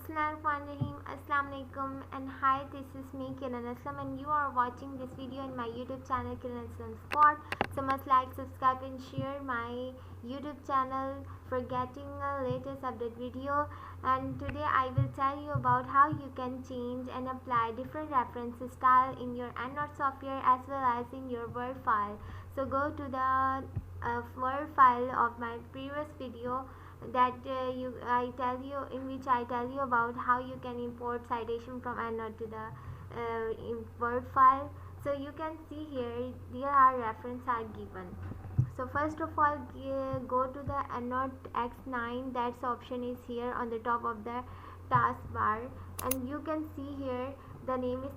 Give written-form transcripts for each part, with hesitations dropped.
Bismillahirrahmanirrahim. Assalamu alaikum and hi, this is me Kiran Aslam and you are watching this video in my YouTube channel Kiran Aslam Sport. So must like, subscribe and share my YouTube channel for getting a latest update video. And today I will tell you about how you can change and apply different reference style in your EndNote software as well as in your Word file. So go to the Word file of my previous video that in which I tell you about how you can import citation from EndNote to the Word file. So you can see here there are reference are given. So first of all, go to the EndNote X9. That's option is here on the top of the taskbar, and you can see here the name is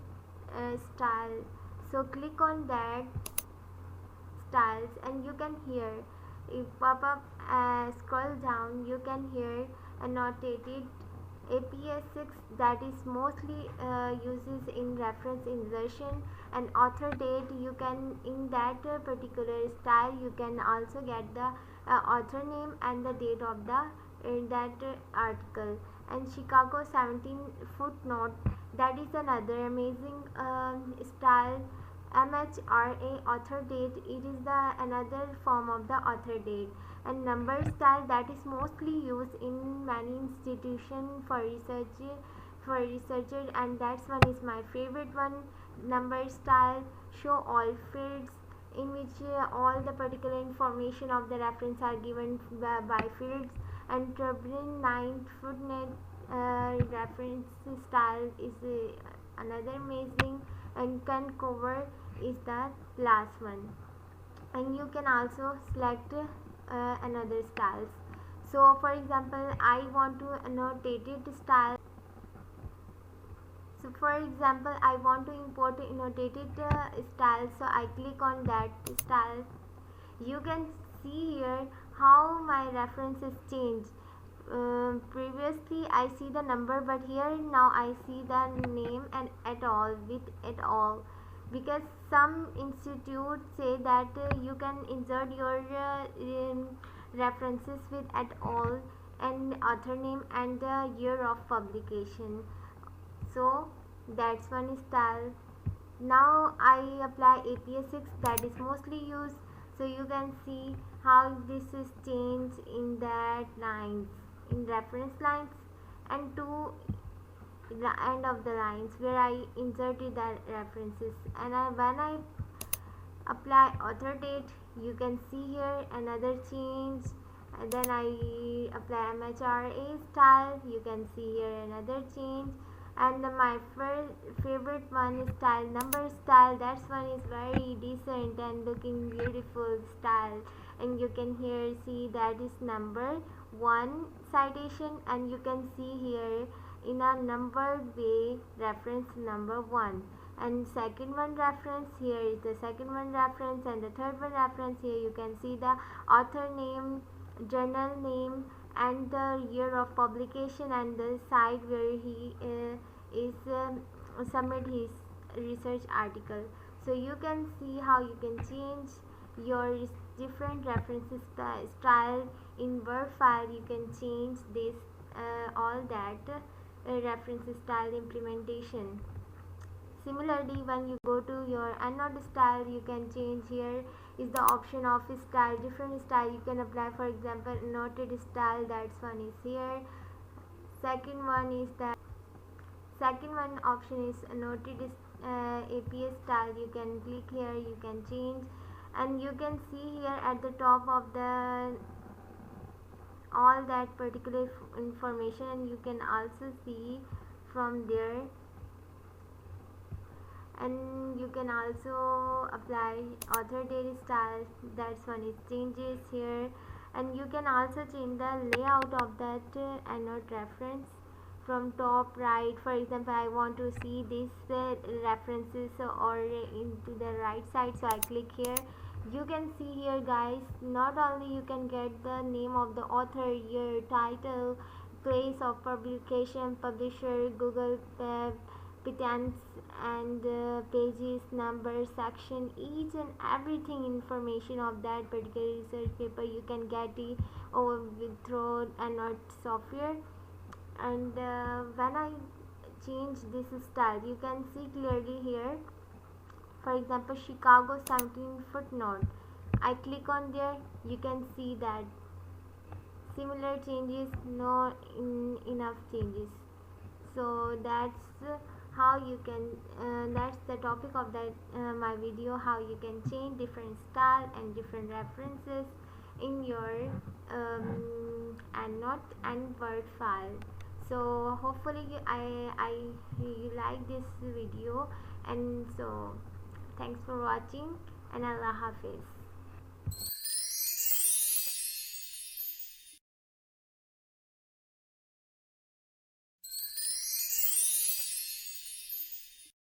style. So click on that styles, and you can hear if pop up scroll down, you can hear annotated APS6 that is mostly uses in reference insertion, and author date. You can in that particular style you can also get the author name and the date of the that article. And Chicago 17 footnote, that is another amazing style. MHRA author date, it is the another form of the author date. And number style, that is mostly used in many institutions for researchers, and that's one is my favorite one. Number style show all fields, in which all the particular information of the reference are given by fields. And turbulent 9 footnote reference style is another amazing, and can cover is the last one. And you can also select another styles. So for example, I want to annotated style. So for example, I want to import annotated style, so I click on that style. You can see here how my references change. Previously I see the number, but here now I see the name and et al. With et al. Because some institutes say that you can insert your references with et al. And author name and the year of publication. So that's one style. Now I apply APS6 that is mostly used, so you can see how this is changed in that lines, in reference lines, and to the end of the lines where I inserted the references. And when I apply author date, you can see here another change. And then I apply MHRA style, you can see here another change. And my favorite one is style number style. That one is very decent and looking beautiful style, and you can here see that is number 1 citation, and you can see here in a numbered way reference number 1, and second one reference, here is the second one reference, and the third one reference. Here you can see the author name, journal name, and the year of publication, and the site where he is submit his research article. So you can see how you can change your different references style in Word file. You can change this all that reference style implementation. Similarly, when you go to your EndNote style, you can change. Here is the option of style, different style you can apply. For example, noted style, that's one is here. Second one option is noted APS style. You can click here, you can change, and you can see here at the top of the all that particular information, and you can also see from there. And you can also apply author date style, that's one is changes here. And you can also change the layout of that EndNote reference from top right. For example, I want to see these references or into the right side, so I click here. You can see here guys, not only you can get the name of the author, year, title, place of publication, publisher, Google patents, and pages, number, section, each and everything information of that particular research paper you can get it over through EndNote software. And when I change this style, you can see clearly here. For example, Chicago 17 footnote. I click on there, you can see that similar changes, no enough changes. So that's how you can that's the topic of that my video, how you can change different style and different references in your and not and word file. So hopefully you like this video, and so thanks for watching, and Allah Hafiz.